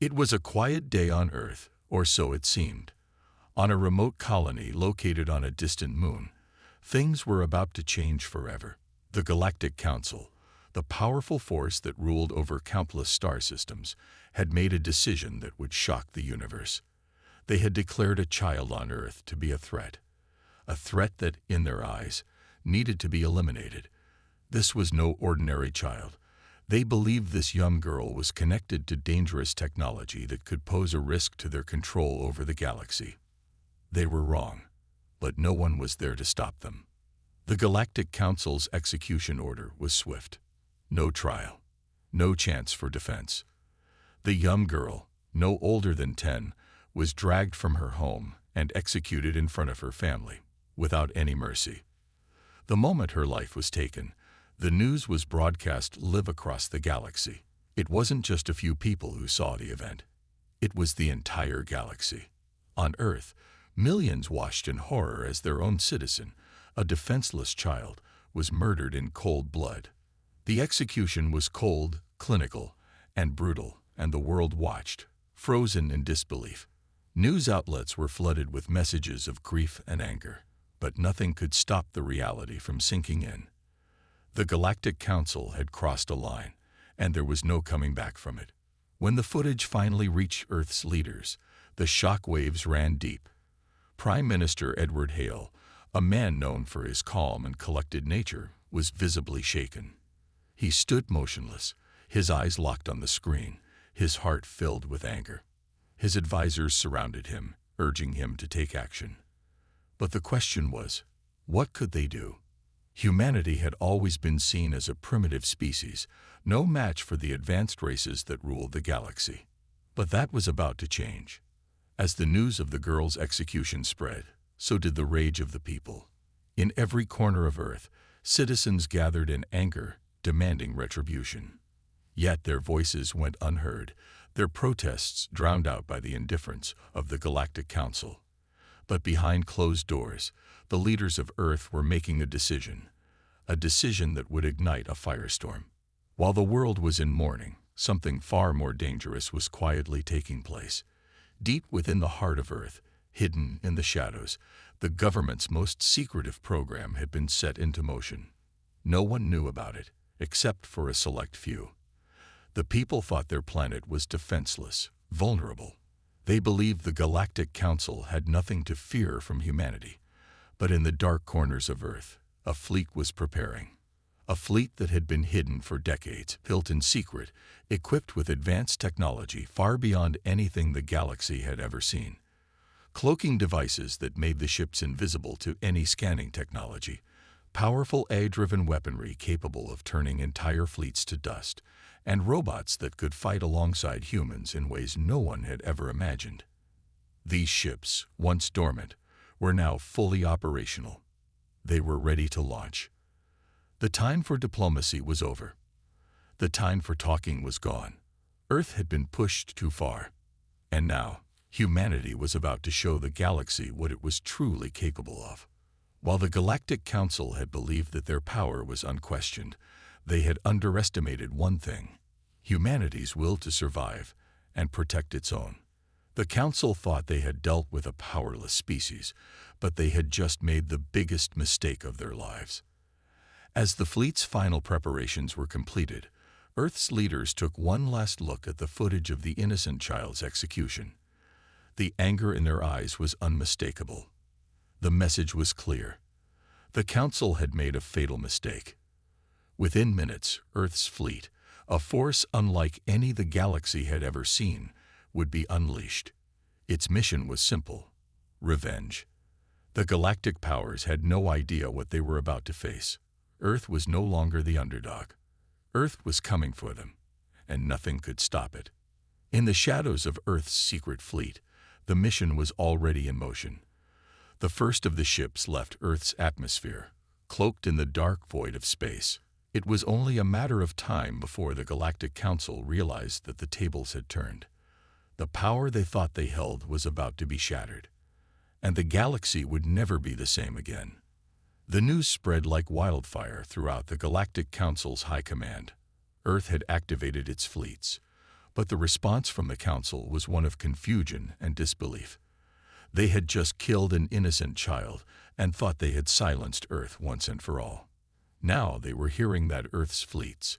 It was a quiet day on Earth, or so it seemed. On a remote colony located on a distant moon, things were about to change forever. The Galactic Council, the powerful force that ruled over countless star systems, had made a decision that would shock the universe. They had declared a child on Earth to be a threat that, in their eyes, needed to be eliminated. This was no ordinary child. They believed this young girl was connected to dangerous technology that could pose a risk to their control over the galaxy. They were wrong, but no one was there to stop them. The Galactic Council's execution order was swift. No trial, no chance for defense. The young girl, no older than 10, was dragged from her home and executed in front of her family, without any mercy. The moment her life was taken, the news was broadcast live across the galaxy. It wasn't just a few people who saw the event. It was the entire galaxy. On Earth, millions watched in horror as their own citizen, a defenseless child, was murdered in cold blood. The execution was cold, clinical, and brutal, and the world watched, frozen in disbelief. News outlets were flooded with messages of grief and anger, but nothing could stop the reality from sinking in. The Galactic Council had crossed a line, and there was no coming back from it. When the footage finally reached Earth's leaders, the shock waves ran deep. Prime Minister Edward Hale, a man known for his calm and collected nature, was visibly shaken. He stood motionless, his eyes locked on the screen, his heart filled with anger. His advisors surrounded him, urging him to take action. But the question was, what could they do? Humanity had always been seen as a primitive species, no match for the advanced races that ruled the galaxy. But that was about to change. As the news of the girl's execution spread, so did the rage of the people. In every corner of Earth, citizens gathered in anger, demanding retribution. Yet their voices went unheard, their protests drowned out by the indifference of the Galactic Council. But behind closed doors, the leaders of Earth were making a decision that would ignite a firestorm. While the world was in mourning, something far more dangerous was quietly taking place. Deep within the heart of Earth, hidden in the shadows, the government's most secretive program had been set into motion. No one knew about it, except for a select few. The people thought their planet was defenseless, vulnerable. They believed the Galactic Council had nothing to fear from humanity. But in the dark corners of Earth, a fleet was preparing. A fleet that had been hidden for decades, built in secret, equipped with advanced technology far beyond anything the galaxy had ever seen. Cloaking devices that made the ships invisible to any scanning technology, powerful AI-driven weaponry capable of turning entire fleets to dust, and robots that could fight alongside humans in ways no one had ever imagined. These ships, once dormant, were now fully operational. They were ready to launch. The time for diplomacy was over. The time for talking was gone. Earth had been pushed too far. And now, humanity was about to show the galaxy what it was truly capable of. While the Galactic Council had believed that their power was unquestioned, they had underestimated one thing: humanity's will to survive and protect its own. The Council thought they had dealt with a powerless species, but they had just made the biggest mistake of their lives. As the fleet's final preparations were completed, Earth's leaders took one last look at the footage of the innocent child's execution. The anger in their eyes was unmistakable. The message was clear. The Council had made a fatal mistake. Within minutes, Earth's fleet, a force unlike any the galaxy had ever seen, would be unleashed. Its mission was simple: revenge. The galactic powers had no idea what they were about to face. Earth was no longer the underdog. Earth was coming for them, and nothing could stop it. In the shadows of Earth's secret fleet, the mission was already in motion. The first of the ships left Earth's atmosphere, cloaked in the dark void of space. It was only a matter of time before the Galactic Council realized that the tables had turned. The power they thought they held was about to be shattered, and the galaxy would never be the same again. The news spread like wildfire throughout the Galactic Council's high command. Earth had activated its fleets. But the response from the council was one of confusion and disbelief. They had just killed an innocent child and thought they had silenced Earth once and for all. Now they were hearing that Earth's fleets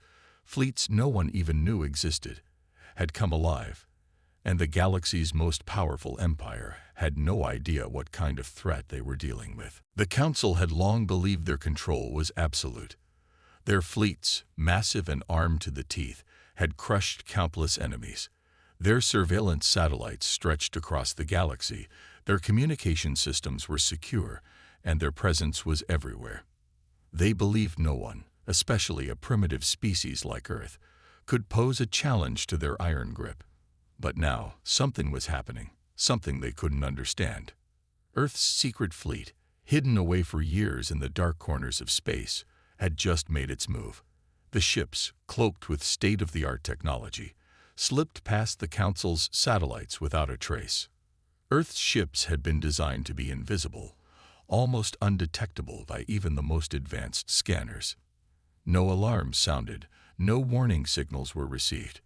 no one even knew existed, had come alive, and the galaxy's most powerful empire had no idea what kind of threat they were dealing with. The council had long believed their control was absolute. Their fleets, massive and armed to the teeth, had crushed countless enemies. Their surveillance satellites stretched across the galaxy, their communication systems were secure, and their presence was everywhere. They believed no one, especially a primitive species like Earth, could pose a challenge to their iron grip. But now, something was happening, something they couldn't understand. Earth's secret fleet, hidden away for years in the dark corners of space, had just made its move. The ships, cloaked with state-of-the-art technology, slipped past the Council's satellites without a trace. Earth's ships had been designed to be invisible, almost undetectable by even the most advanced scanners. No alarms sounded, no warning signals were received.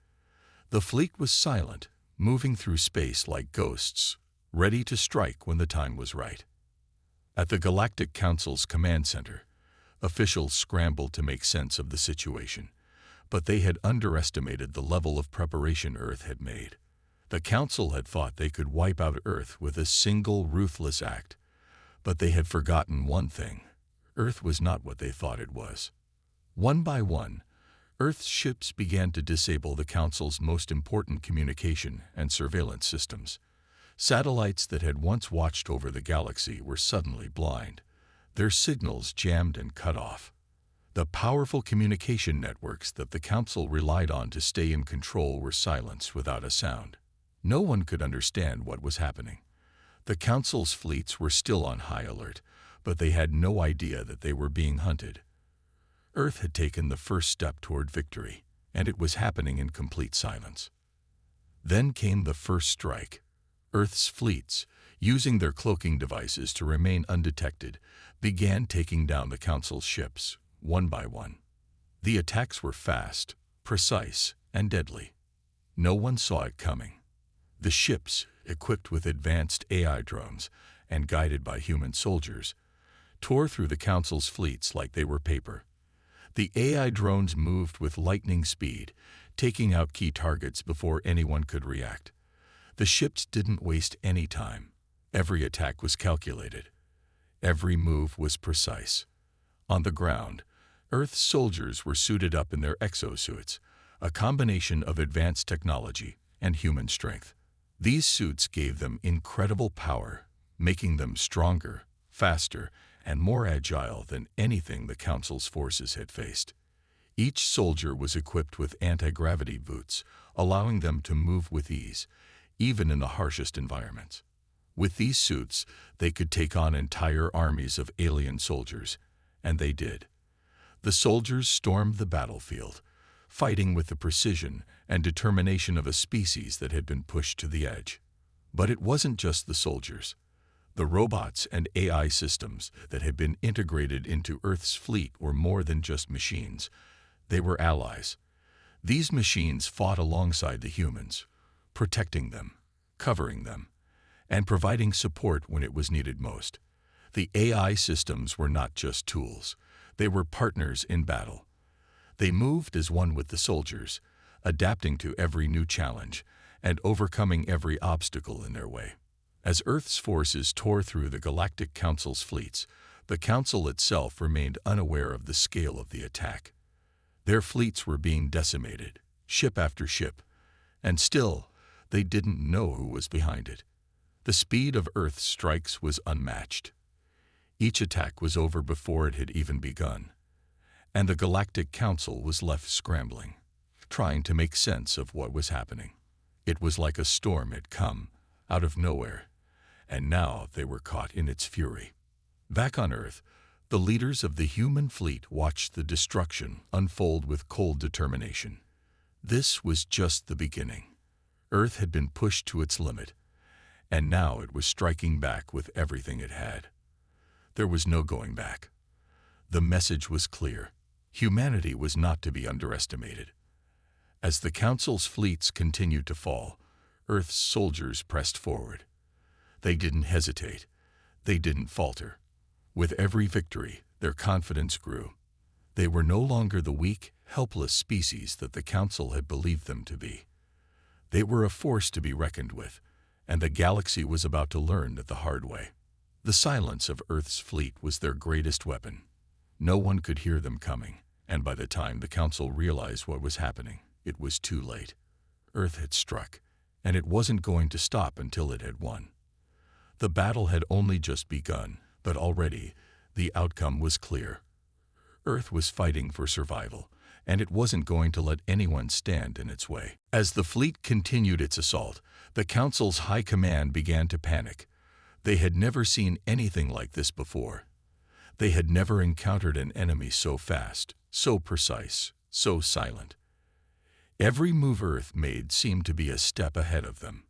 The fleet was silent, moving through space like ghosts, ready to strike when the time was right. At the Galactic Council's command center, officials scrambled to make sense of the situation, but they had underestimated the level of preparation Earth had made. The Council had thought they could wipe out Earth with a single ruthless act, but they had forgotten one thing. Earth was not what they thought it was. One by one, Earth's ships began to disable the Council's most important communication and surveillance systems. Satellites that had once watched over the galaxy were suddenly blind, their signals jammed and cut off. The powerful communication networks that the Council relied on to stay in control were silenced without a sound. No one could understand what was happening. The Council's fleets were still on high alert, but they had no idea that they were being hunted. Earth had taken the first step toward victory, and it was happening in complete silence. Then came the first strike. Earth's fleets, using their cloaking devices to remain undetected, began taking down the Council's ships, one by one. The attacks were fast, precise, and deadly. No one saw it coming. The ships, equipped with advanced AI drones and guided by human soldiers, tore through the Council's fleets like they were paper. The AI drones moved with lightning speed, taking out key targets before anyone could react. The ships didn't waste any time. Every attack was calculated. Every move was precise. On the ground, Earth's soldiers were suited up in their exosuits, a combination of advanced technology and human strength. These suits gave them incredible power, making them stronger, faster, and more agile than anything the Council's forces had faced. Each soldier was equipped with anti-gravity boots, allowing them to move with ease, even in the harshest environments. With these suits, they could take on entire armies of alien soldiers, and they did. The soldiers stormed the battlefield, fighting with the precision and determination of a species that had been pushed to the edge. But it wasn't just the soldiers. The robots and AI systems that had been integrated into Earth's fleet were more than just machines. They were allies. These machines fought alongside the humans, protecting them, covering them, and providing support when it was needed most. The AI systems were not just tools. They were partners in battle. They moved as one with the soldiers, adapting to every new challenge and overcoming every obstacle in their way. As Earth's forces tore through the Galactic Council's fleets, the Council itself remained unaware of the scale of the attack. Their fleets were being decimated, ship after ship, and still, they didn't know who was behind it. The speed of Earth's strikes was unmatched. Each attack was over before it had even begun, and the Galactic Council was left scrambling, trying to make sense of what was happening. It was like a storm had come, out of nowhere, and now they were caught in its fury. Back on Earth, the leaders of the human fleet watched the destruction unfold with cold determination. This was just the beginning. Earth had been pushed to its limit, and now it was striking back with everything it had. There was no going back. The message was clear. Humanity was not to be underestimated. As the Council's fleets continued to fall, Earth's soldiers pressed forward. They didn't hesitate. They didn't falter. With every victory, their confidence grew. They were no longer the weak, helpless species that the Council had believed them to be. They were a force to be reckoned with, and the galaxy was about to learn that the hard way. The silence of Earth's fleet was their greatest weapon. No one could hear them coming, and by the time the Council realized what was happening, it was too late. Earth had struck, and it wasn't going to stop until it had won. The battle had only just begun, but already the outcome was clear. Earth was fighting for survival, and it wasn't going to let anyone stand in its way. As the fleet continued its assault, the Council's high command began to panic. They had never seen anything like this before. They had never encountered an enemy so fast, so precise, so silent. Every move Earth made seemed to be a step ahead of them.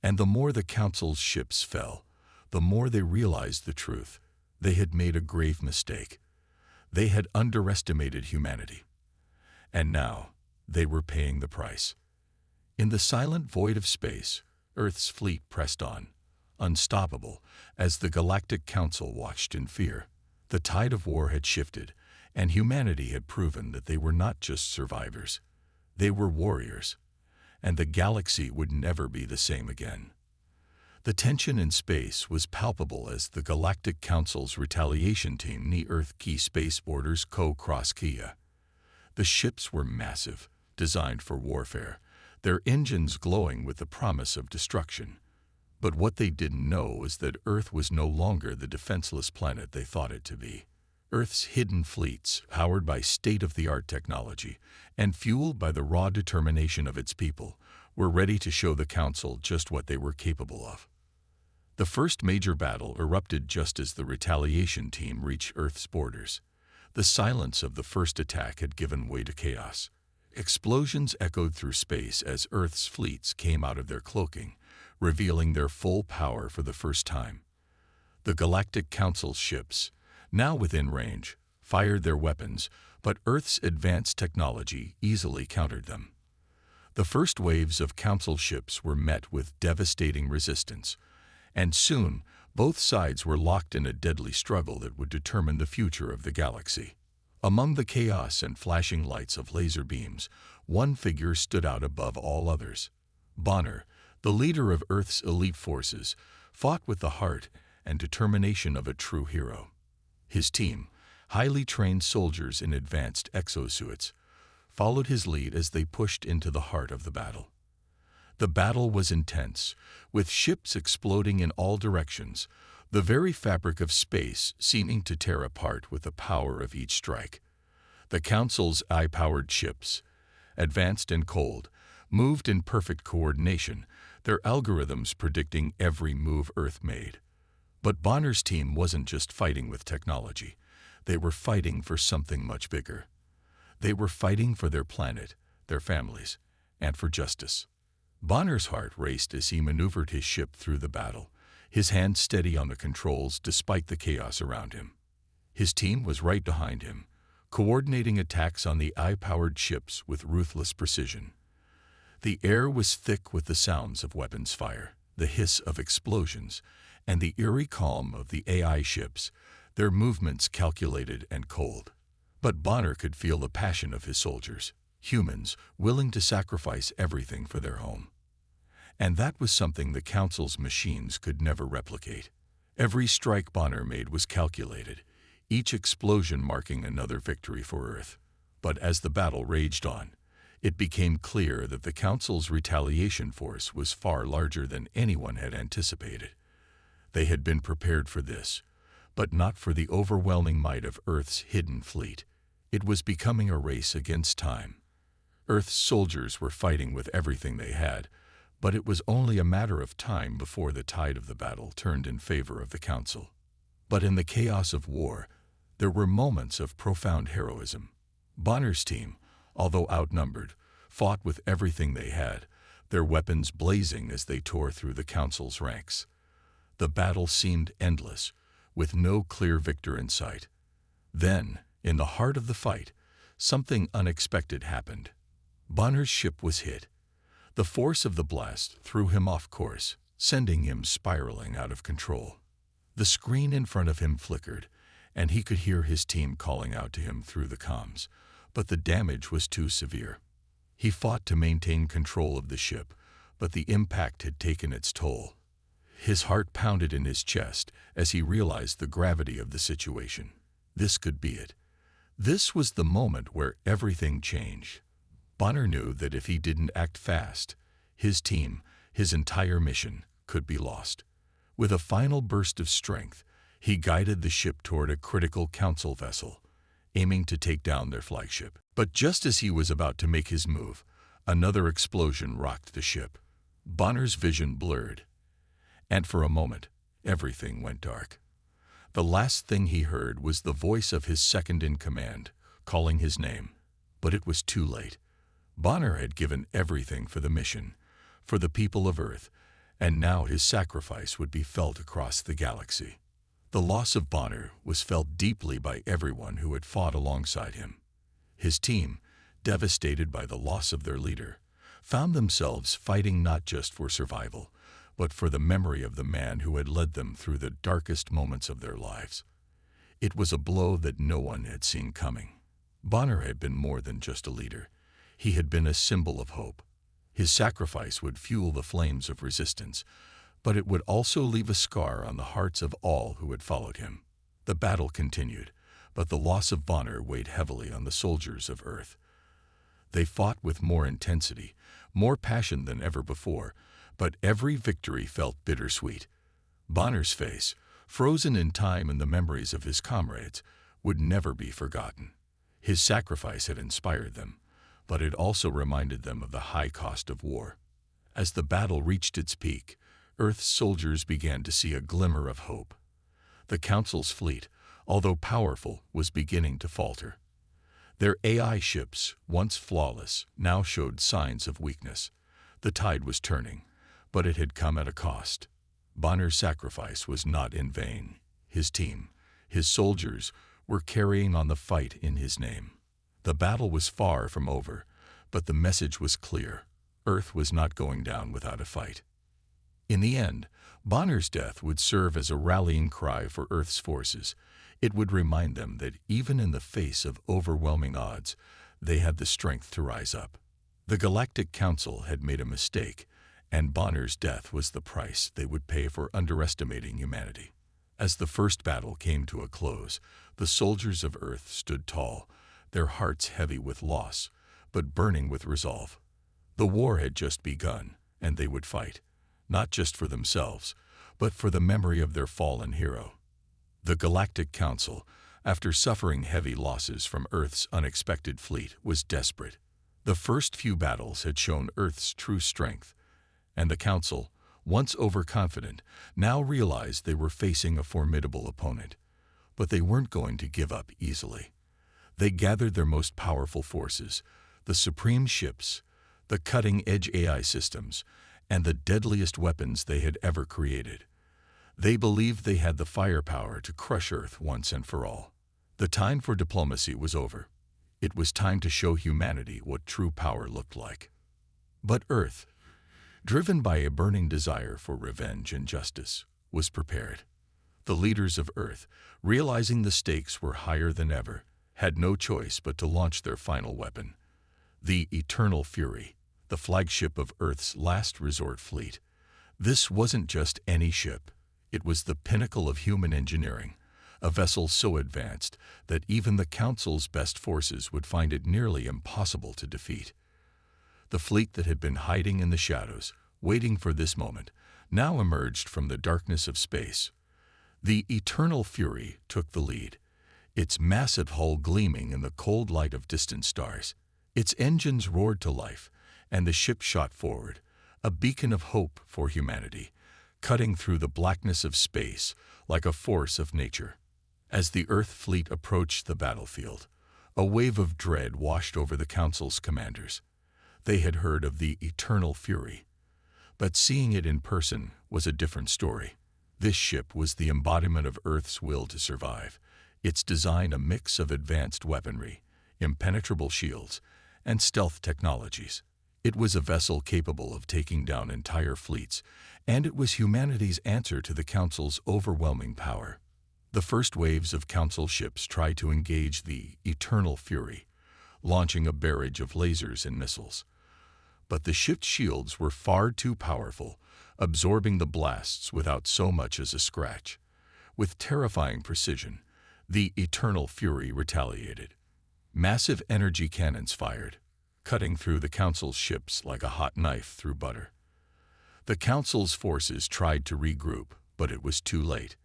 And the more the Council's ships fell, the more they realized the truth. They had made a grave mistake. They had underestimated humanity. And now, they were paying the price. In the silent void of space, Earth's fleet pressed on, unstoppable, as the Galactic Council watched in fear. The tide of war had shifted, and humanity had proven that they were not just survivors. They were warriors, and the galaxy would never be the same again. The tension in space was palpable as the Galactic Council's retaliation team near Earth Key Space Borders co-cross Kia. The ships were massive, designed for warfare, their engines glowing with the promise of destruction. But what they didn't know was that Earth was no longer the defenseless planet they thought it to be. Earth's hidden fleets, powered by state-of-the-art technology and fueled by the raw determination of its people, were ready to show the Council just what they were capable of. The first major battle erupted just as the retaliation team reached Earth's borders. The silence of the first attack had given way to chaos. Explosions echoed through space as Earth's fleets came out of their cloaking, revealing their full power for the first time. The Galactic Council's ships, now within range, fired their weapons, but Earth's advanced technology easily countered them. The first waves of Council ships were met with devastating resistance, and soon both sides were locked in a deadly struggle that would determine the future of the galaxy. Among the chaos and flashing lights of laser beams, one figure stood out above all others. Bonner, the leader of Earth's elite forces, fought with the heart and determination of a true hero. His team, highly trained soldiers in advanced exosuits, followed his lead as they pushed into the heart of the battle. The battle was intense, with ships exploding in all directions, the very fabric of space seeming to tear apart with the power of each strike. The Council's eye-powered ships, advanced and cold, moved in perfect coordination, their algorithms predicting every move Earth made. But Bonner's team wasn't just fighting with technology. They were fighting for something much bigger. They were fighting for their planet, their families, and for justice. Bonner's heart raced as he maneuvered his ship through the battle, his hands steady on the controls despite the chaos around him. His team was right behind him, coordinating attacks on the eye-powered ships with ruthless precision. The air was thick with the sounds of weapons fire, the hiss of explosions, and the eerie calm of the AI ships, their movements calculated and cold. But Bonner could feel the passion of his soldiers, humans willing to sacrifice everything for their home. And that was something the Council's machines could never replicate. Every strike Bonner made was calculated, each explosion marking another victory for Earth. But as the battle raged on, it became clear that the Council's retaliation force was far larger than anyone had anticipated. They had been prepared for this, but not for the overwhelming might of Earth's hidden fleet. It was becoming a race against time. Earth's soldiers were fighting with everything they had, but it was only a matter of time before the tide of the battle turned in favor of the Council. But in the chaos of war, there were moments of profound heroism. Bonner's team, although outnumbered, fought with everything they had, their weapons blazing as they tore through the Council's ranks. The battle seemed endless, with no clear victor in sight. Then, in the heart of the fight, something unexpected happened. Bonner's ship was hit. The force of the blast threw him off course, sending him spiraling out of control. The screen in front of him flickered, and he could hear his team calling out to him through the comms, but the damage was too severe. He fought to maintain control of the ship, but the impact had taken its toll. His heart pounded in his chest as he realized the gravity of the situation. This could be it. This was the moment where everything changed. Bonner knew that if he didn't act fast, his team, his entire mission, could be lost. With a final burst of strength, he guided the ship toward a critical council vessel, aiming to take down their flagship. But just as he was about to make his move, another explosion rocked the ship. Bonner's vision blurred, and for a moment, everything went dark. The last thing he heard was the voice of his second-in-command, calling his name. But it was too late. Bonner had given everything for the mission, for the people of Earth, and now his sacrifice would be felt across the galaxy. The loss of Bonner was felt deeply by everyone who had fought alongside him. His team, devastated by the loss of their leader, found themselves fighting not just for survival, but for the memory of the man who had led them through the darkest moments of their lives. It was a blow that no one had seen coming. Bonner had been more than just a leader. He had been a symbol of hope. His sacrifice would fuel the flames of resistance, but it would also leave a scar on the hearts of all who had followed him. The battle continued, but the loss of Bonner weighed heavily on the soldiers of Earth. They fought with more intensity, more passion than ever before, but every victory felt bittersweet. Bonner's face, frozen in time in the memories of his comrades, would never be forgotten. His sacrifice had inspired them, but it also reminded them of the high cost of war. As the battle reached its peak, Earth's soldiers began to see a glimmer of hope. The Council's fleet, although powerful, was beginning to falter. Their AI ships, once flawless, now showed signs of weakness. The tide was turning, but it had come at a cost. Bonner's sacrifice was not in vain. His team, his soldiers, were carrying on the fight in his name. The battle was far from over, but the message was clear. Earth was not going down without a fight. In the end, Bonner's death would serve as a rallying cry for Earth's forces. It would remind them that even in the face of overwhelming odds, they had the strength to rise up. The Galactic Council had made a mistake, and Bonner's death was the price they would pay for underestimating humanity. As the first battle came to a close, the soldiers of Earth stood tall, their hearts heavy with loss, but burning with resolve. The war had just begun, and they would fight, not just for themselves, but for the memory of their fallen hero. The Galactic Council, after suffering heavy losses from Earth's unexpected fleet, was desperate. The first few battles had shown Earth's true strength, and the Council, once overconfident, now realized they were facing a formidable opponent. But they weren't going to give up easily. They gathered their most powerful forces, the supreme ships, the cutting-edge AI systems, and the deadliest weapons they had ever created. They believed they had the firepower to crush Earth once and for all. The time for diplomacy was over. It was time to show humanity what true power looked like. But Earth, driven by a burning desire for revenge and justice, was prepared. The leaders of Earth, realizing the stakes were higher than ever, had no choice but to launch their final weapon. The Eternal Fury, the flagship of Earth's last resort fleet. This wasn't just any ship. It was the pinnacle of human engineering, a vessel so advanced that even the Council's best forces would find it nearly impossible to defeat. The fleet that had been hiding in the shadows, waiting for this moment, now emerged from the darkness of space. The Eternal Fury took the lead, its massive hull gleaming in the cold light of distant stars. Its engines roared to life, and the ship shot forward, a beacon of hope for humanity, cutting through the blackness of space like a force of nature. As the Earth fleet approached the battlefield, a wave of dread washed over the Council's commanders. They had heard of the Eternal Fury, but seeing it in person was a different story. This ship was the embodiment of Earth's will to survive, its design a mix of advanced weaponry, impenetrable shields, and stealth technologies. It was a vessel capable of taking down entire fleets, and it was humanity's answer to the Council's overwhelming power. The first waves of Council ships tried to engage the Eternal Fury, launching a barrage of lasers and missiles. But the ship's shields were far too powerful, absorbing the blasts without so much as a scratch. With terrifying precision, the Eternal Fury retaliated. Massive energy cannons fired, cutting through the Council's ships like a hot knife through butter. The Council's forces tried to regroup, but it was too late.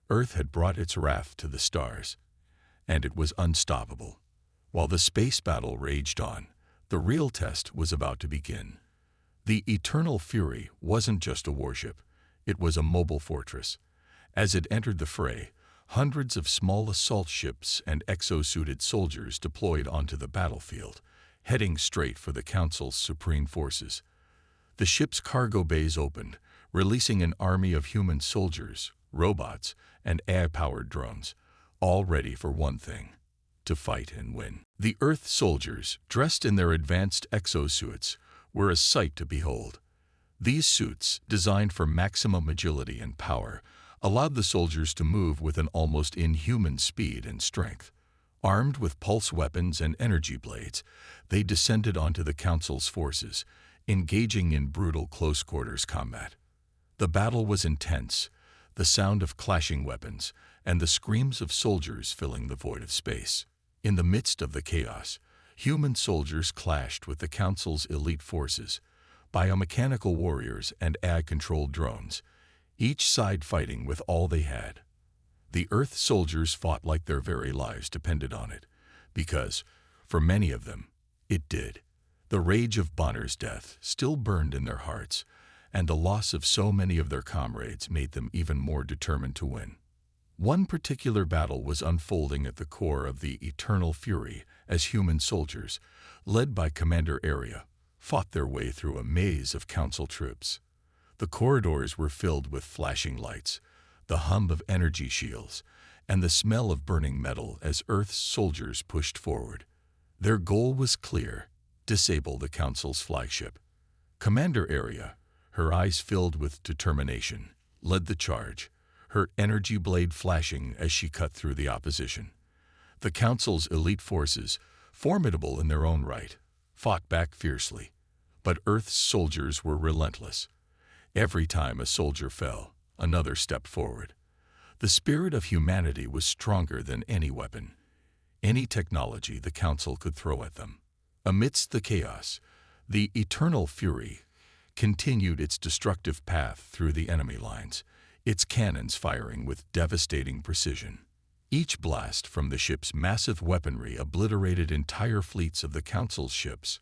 Earth had brought its wrath to the stars, and it was unstoppable. While the space battle raged on, the real test was about to begin. The Eternal Fury wasn't just a warship, it was a mobile fortress. As it entered the fray, hundreds of small assault ships and exosuited soldiers deployed onto the battlefield, heading straight for the Council's supreme forces. The ship's cargo bays opened, releasing an army of human soldiers, robots, and AI-powered drones, all ready for one thing: to fight and win. The Earth soldiers, dressed in their advanced exosuits, were a sight to behold. These suits, designed for maximum agility and power, allowed the soldiers to move with an almost inhuman speed and strength. Armed with pulse weapons and energy blades, they descended onto the Council's forces, engaging in brutal close-quarters combat. The battle was intense, the sound of clashing weapons and the screams of soldiers filling the void of space. In the midst of the chaos, human soldiers clashed with the Council's elite forces, biomechanical warriors and AI-controlled drones, each side fighting with all they had. The Earth soldiers fought like their very lives depended on it, because, for many of them, it did. The rage of Bonner's death still burned in their hearts, and the loss of so many of their comrades made them even more determined to win. One particular battle was unfolding at the core of the Eternal Fury as human soldiers, led by Commander Area, fought their way through a maze of Council troops. The corridors were filled with flashing lights, the hum of energy shields, and the smell of burning metal as Earth's soldiers pushed forward. Their goal was clear: disable the Council's flagship. Commander Area, her eyes filled with determination, led the charge, her energy blade flashing as she cut through the opposition. The Council's elite forces, formidable in their own right, fought back fiercely, but Earth's soldiers were relentless. Every time a soldier fell, another stepped forward. The spirit of humanity was stronger than any weapon, any technology the Council could throw at them. Amidst the chaos, the Eternal Fury continued its destructive path through the enemy lines, its cannons firing with devastating precision. Each blast from the ship's massive weaponry obliterated entire fleets of the Council's ships,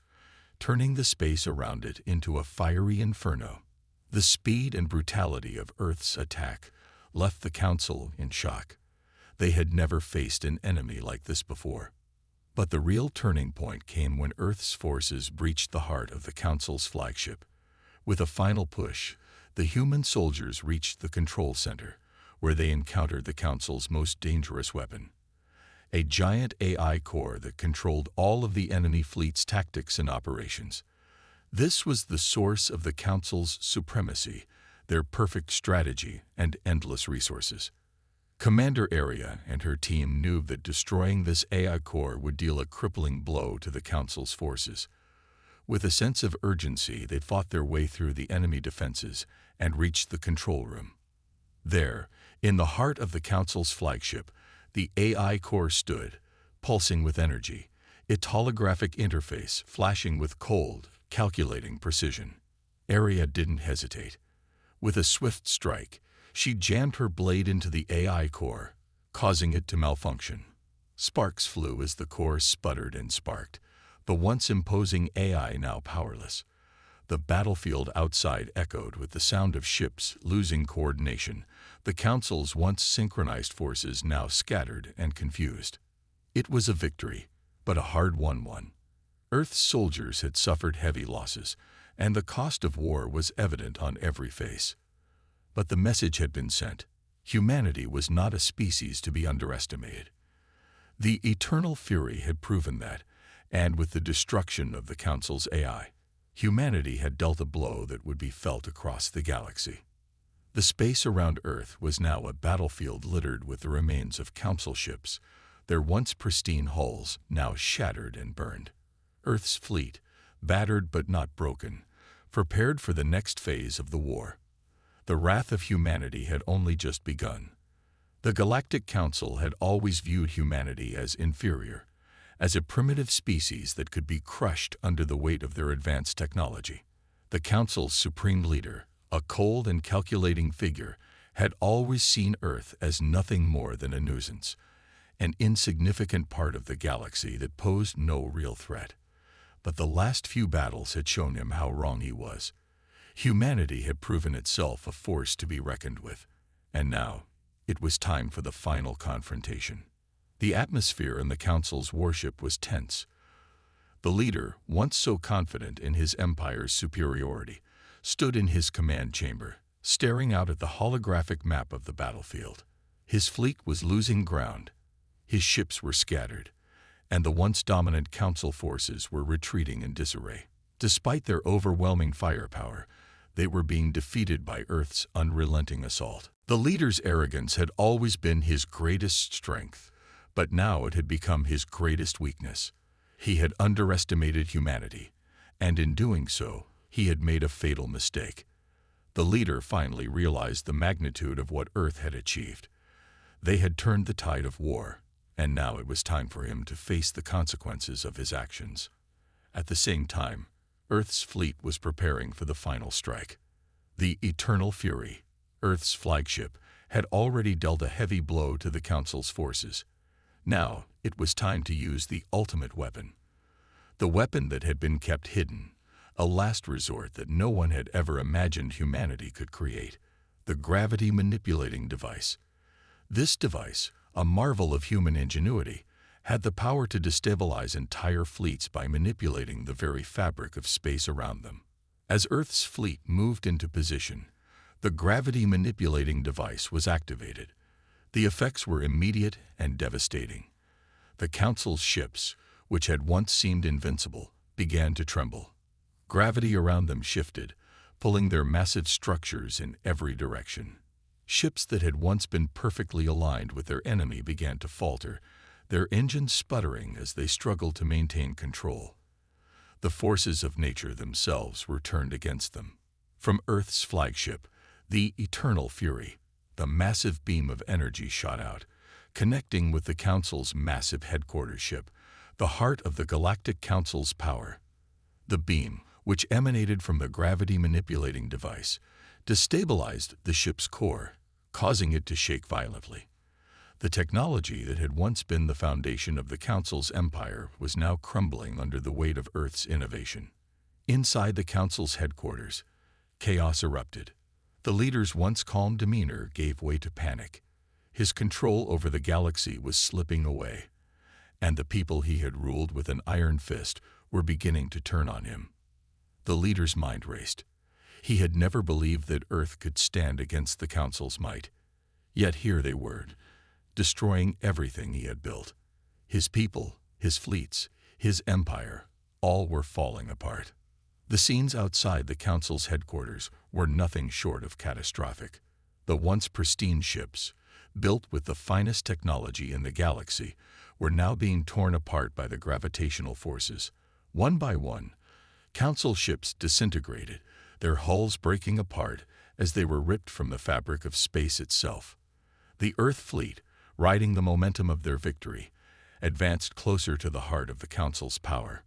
turning the space around it into a fiery inferno. The speed and brutality of Earth's attack left the Council in shock. They had never faced an enemy like this before. But the real turning point came when Earth's forces breached the heart of the Council's flagship. With a final push, the human soldiers reached the control center, where they encountered the Council's most dangerous weapon: a giant AI core that controlled all of the enemy fleet's tactics and operations. This was the source of the Council's supremacy, their perfect strategy, and endless resources. Commander Area and her team knew that destroying this AI core would deal a crippling blow to the Council's forces. With a sense of urgency, they fought their way through the enemy defenses and reached the control room. There, in the heart of the Council's flagship, the AI core stood, pulsing with energy, its holographic interface flashing with cold, calculating precision. Area didn't hesitate. With a swift strike, she jammed her blade into the AI core, causing it to malfunction. Sparks flew as the core sputtered and sparked, the once imposing AI now powerless. The battlefield outside echoed with the sound of ships losing coordination, the Council's once synchronized forces now scattered and confused. It was a victory, but a hard-won one. Earth's soldiers had suffered heavy losses, and the cost of war was evident on every face. But the message had been sent: humanity was not a species to be underestimated. The Eternal Fury had proven that, And with the destruction of the Council's AI, humanity had dealt a blow that would be felt across the galaxy. The space around Earth was now a battlefield littered with the remains of Council ships, their once pristine hulls now shattered and burned. Earth's fleet, battered but not broken, prepared for the next phase of the war. The wrath of humanity had only just begun. The Galactic Council had always viewed humanity as inferior, as a primitive species that could be crushed under the weight of their advanced technology. The Council's supreme leader, a cold and calculating figure, had always seen Earth as nothing more than a nuisance, an insignificant part of the galaxy that posed no real threat. But the last few battles had shown him how wrong he was. Humanity had proven itself a force to be reckoned with, and now it was time for the final confrontation. The atmosphere in the Council's warship was tense. The leader, once so confident in his empire's superiority, stood in his command chamber, staring out at the holographic map of the battlefield. His fleet was losing ground. His ships were scattered, and the once dominant Council forces were retreating in disarray. Despite their overwhelming firepower, they were being defeated by Earth's unrelenting assault. The leader's arrogance had always been his greatest strength, but now it had become his greatest weakness. He had underestimated humanity, and in doing so, he had made a fatal mistake. The leader finally realized the magnitude of what Earth had achieved. They had turned the tide of war, and now it was time for him to face the consequences of his actions. At the same time, Earth's fleet was preparing for the final strike. The Eternal Fury, Earth's flagship, had already dealt a heavy blow to the Council's forces. Now it was time to use the ultimate weapon. The weapon that had been kept hidden, a last resort that no one had ever imagined humanity could create, the gravity manipulating device. This device, a marvel of human ingenuity, had the power to destabilize entire fleets by manipulating the very fabric of space around them. As Earth's fleet moved into position, the gravity manipulating device was activated. The effects were immediate and devastating. The Council's ships, which had once seemed invincible, began to tremble. Gravity around them shifted, pulling their massive structures in every direction. Ships that had once been perfectly aligned with their enemy began to falter, their engines sputtering as they struggled to maintain control. The forces of nature themselves were turned against them. From Earth's flagship, the Eternal Fury, the massive beam of energy shot out, connecting with the Council's massive headquarters ship, the heart of the Galactic Council's power. The beam, which emanated from the gravity-manipulating device, destabilized the ship's core, causing it to shake violently. The technology that had once been the foundation of the Council's empire was now crumbling under the weight of Earth's innovation. Inside the Council's headquarters, chaos erupted. The leader's once calm demeanor gave way to panic. His control over the galaxy was slipping away, and the people he had ruled with an iron fist were beginning to turn on him. The leader's mind raced. He had never believed that Earth could stand against the Council's might. Yet here they were, destroying everything he had built. His people, his fleets, his empire, all were falling apart. The scenes outside the Council's headquarters were nothing short of catastrophic. The once pristine ships, built with the finest technology in the galaxy, were now being torn apart by the gravitational forces. One by one, Council ships disintegrated, their hulls breaking apart as they were ripped from the fabric of space itself. The Earth fleet, riding the momentum of their victory, advanced closer to the heart of the Council's power.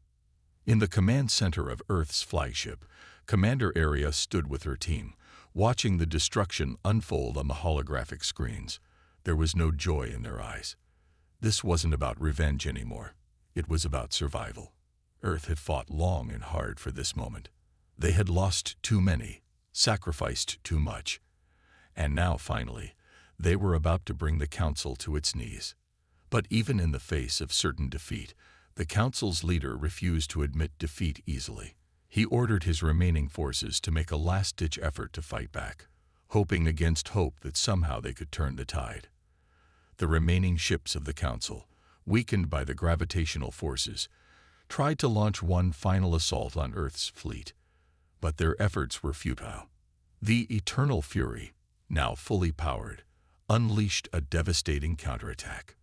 In the command center of Earth's flagship, Commander Aria stood with her team, watching the destruction unfold on the holographic screens. There was no joy in their eyes. This wasn't about revenge anymore. It was about survival. Earth had fought long and hard for this moment. They had lost too many, sacrificed too much. And now, finally, they were about to bring the Council to its knees. But even in the face of certain defeat, the Council's leader refused to admit defeat easily. He ordered his remaining forces to make a last-ditch effort to fight back, hoping against hope that somehow they could turn the tide. The remaining ships of the Council, weakened by the gravitational forces, tried to launch one final assault on Earth's fleet, but their efforts were futile. The Eternal Fury, now fully powered, unleashed a devastating counterattack.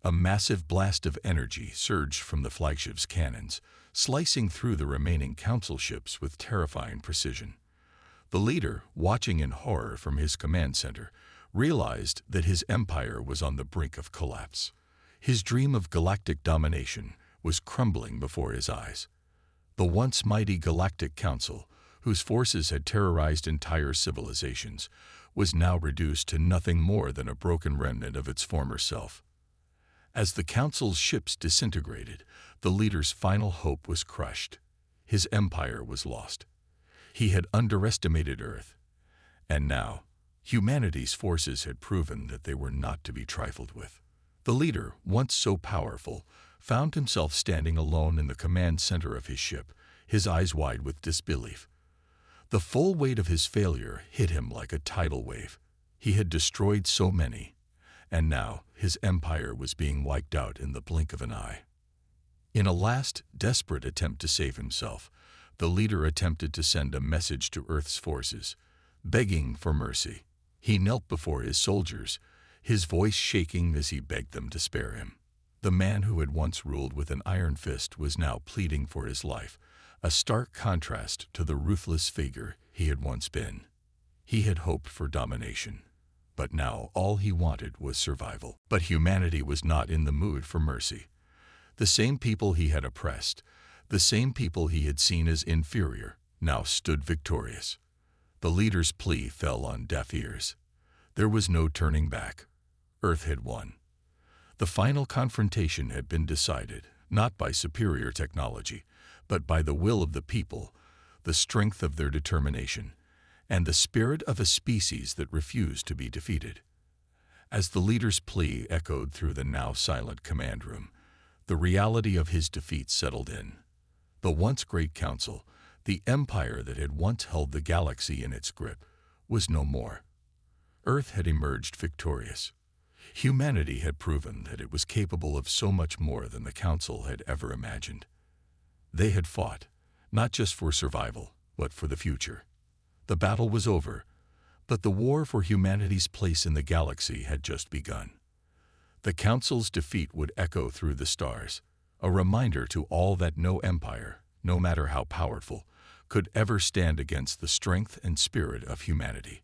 A massive blast of energy surged from the flagship's cannons, slicing through the remaining Council ships with terrifying precision. The leader, watching in horror from his command center, realized that his empire was on the brink of collapse. His dream of galactic domination was crumbling before his eyes. The once mighty Galactic Council, whose forces had terrorized entire civilizations, was now reduced to nothing more than a broken remnant of its former self. As the Council's ships disintegrated, the leader's final hope was crushed. His empire was lost. He had underestimated Earth, and now humanity's forces had proven that they were not to be trifled with. The leader, once so powerful, found himself standing alone in the command center of his ship, his eyes wide with disbelief. The full weight of his failure hit him like a tidal wave. He had destroyed so many, and now his empire was being wiped out in the blink of an eye. In a last, desperate attempt to save himself, the leader attempted to send a message to Earth's forces, begging for mercy. He knelt before his soldiers, his voice shaking as he begged them to spare him. The man who had once ruled with an iron fist was now pleading for his life, a stark contrast to the ruthless figure he had once been. He had hoped for domination, but now all he wanted was survival. But humanity was not in the mood for mercy. The same people he had oppressed, the same people he had seen as inferior, now stood victorious. The leader's plea fell on deaf ears. There was no turning back. Earth had won. The final confrontation had been decided, not by superior technology, but by the will of the people, the strength of their determination, and the spirit of a species that refused to be defeated. As the leader's plea echoed through the now silent command room, the reality of his defeat settled in. The once great council, the empire that had once held the galaxy in its grip, was no more. Earth had emerged victorious. Humanity had proven that it was capable of so much more than the council had ever imagined. They had fought, not just for survival, but for the future. The battle was over, but the war for humanity's place in the galaxy had just begun. The council's defeat would echo through the stars, a reminder to all that no empire, no matter how powerful, could ever stand against the strength and spirit of humanity.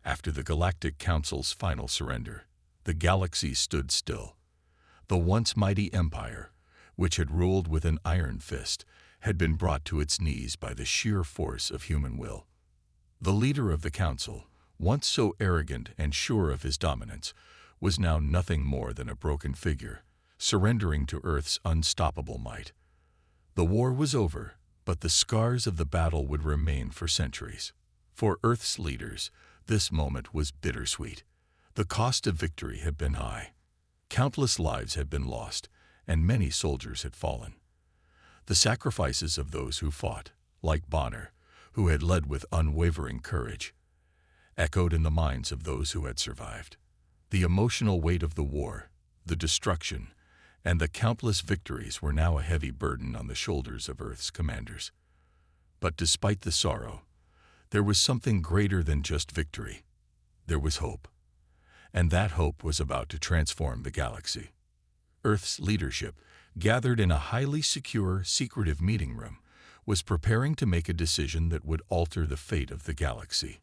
After the Galactic Council's final surrender, the galaxy stood still. The once mighty empire, which had ruled with an iron fist, had been brought to its knees by the sheer force of human will. The leader of the council, once so arrogant and sure of his dominance, was now nothing more than a broken figure, surrendering to Earth's unstoppable might. The war was over, but the scars of the battle would remain for centuries. For Earth's leaders, this moment was bittersweet. The cost of victory had been high. Countless lives had been lost, and many soldiers had fallen. The sacrifices of those who fought, like Bonner, who had led with unwavering courage, echoed in the minds of those who had survived. The emotional weight of the war, the destruction, and the countless victories were now a heavy burden on the shoulders of Earth's commanders. But despite the sorrow, there was something greater than just victory. There was hope. And that hope was about to transform the galaxy. Earth's leadership, gathered in a highly secure, secretive meeting room, was preparing to make a decision that would alter the fate of the galaxy.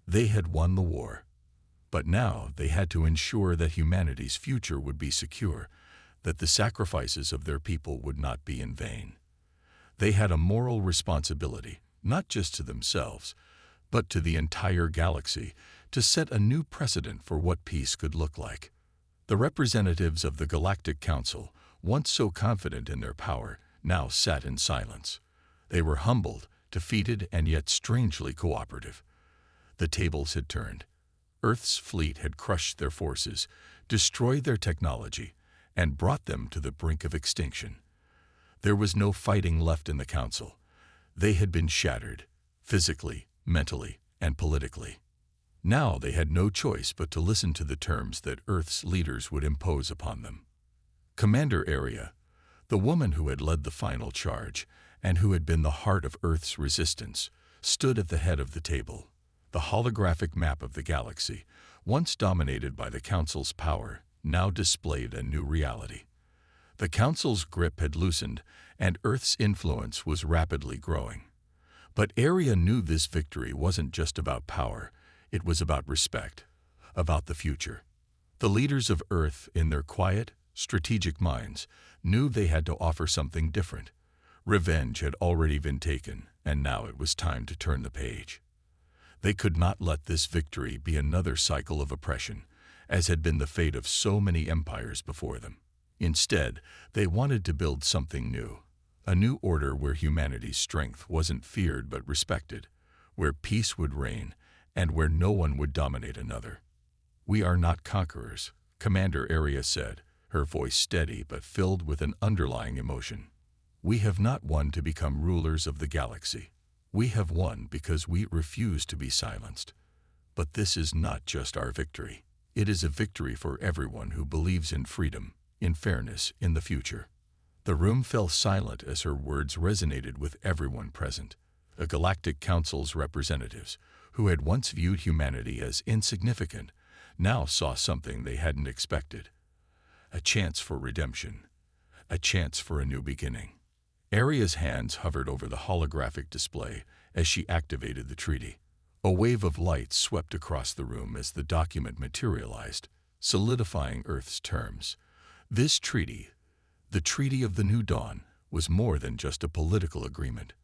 They had won the war, but now they had to ensure that humanity's future would be secure, that the sacrifices of their people would not be in vain. They had a moral responsibility, not just to themselves, but to the entire galaxy, to set a new precedent for what peace could look like. The representatives of the Galactic Council, once so confident in their power, now sat in silence. They were humbled, defeated, and yet strangely cooperative. The tables had turned. Earth's fleet had crushed their forces, destroyed their technology, and brought them to the brink of extinction. There was no fighting left in the Council. They had been shattered, physically, mentally, and politically. Now they had no choice but to listen to the terms that Earth's leaders would impose upon them. Commander Area, The woman who had led the final charge, and who had been the heart of Earth's resistance, stood at the head of the table. The holographic map of the galaxy, once dominated by the Council's power, now displayed a new reality. The Council's grip had loosened, and Earth's influence was rapidly growing. But Aria knew this victory wasn't just about power, it was about respect, about the future. The leaders of Earth, in their quiet, strategic minds, knew they had to offer something different. Revenge had already been taken, and now it was time to turn the page. They could not let this victory be another cycle of oppression, as had been the fate of so many empires before them. Instead, they wanted to build something new, a new order where humanity's strength wasn't feared but respected, where peace would reign, and where no one would dominate another. "We are not conquerors," Commander Aria said, her voice steady but filled with an underlying emotion. "We have not won to become rulers of the galaxy. We have won because we refuse to be silenced. But this is not just our victory. It is a victory for everyone who believes in freedom, in fairness, in the future." The room fell silent as her words resonated with everyone present. The Galactic Council's representatives, who had once viewed humanity as insignificant, now saw something they hadn't expected. A chance for redemption. A chance for a new beginning. Aria's hands hovered over the holographic display as she activated the treaty. A wave of light swept across the room as the document materialized, solidifying Earth's terms. This treaty, the Treaty of the New Dawn, was more than just a political agreement.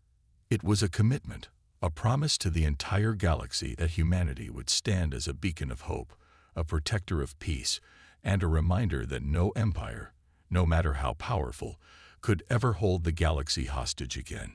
It was a commitment, a promise to the entire galaxy that humanity would stand as a beacon of hope, a protector of peace, and a reminder that no empire, no matter how powerful, could ever hold the galaxy hostage again.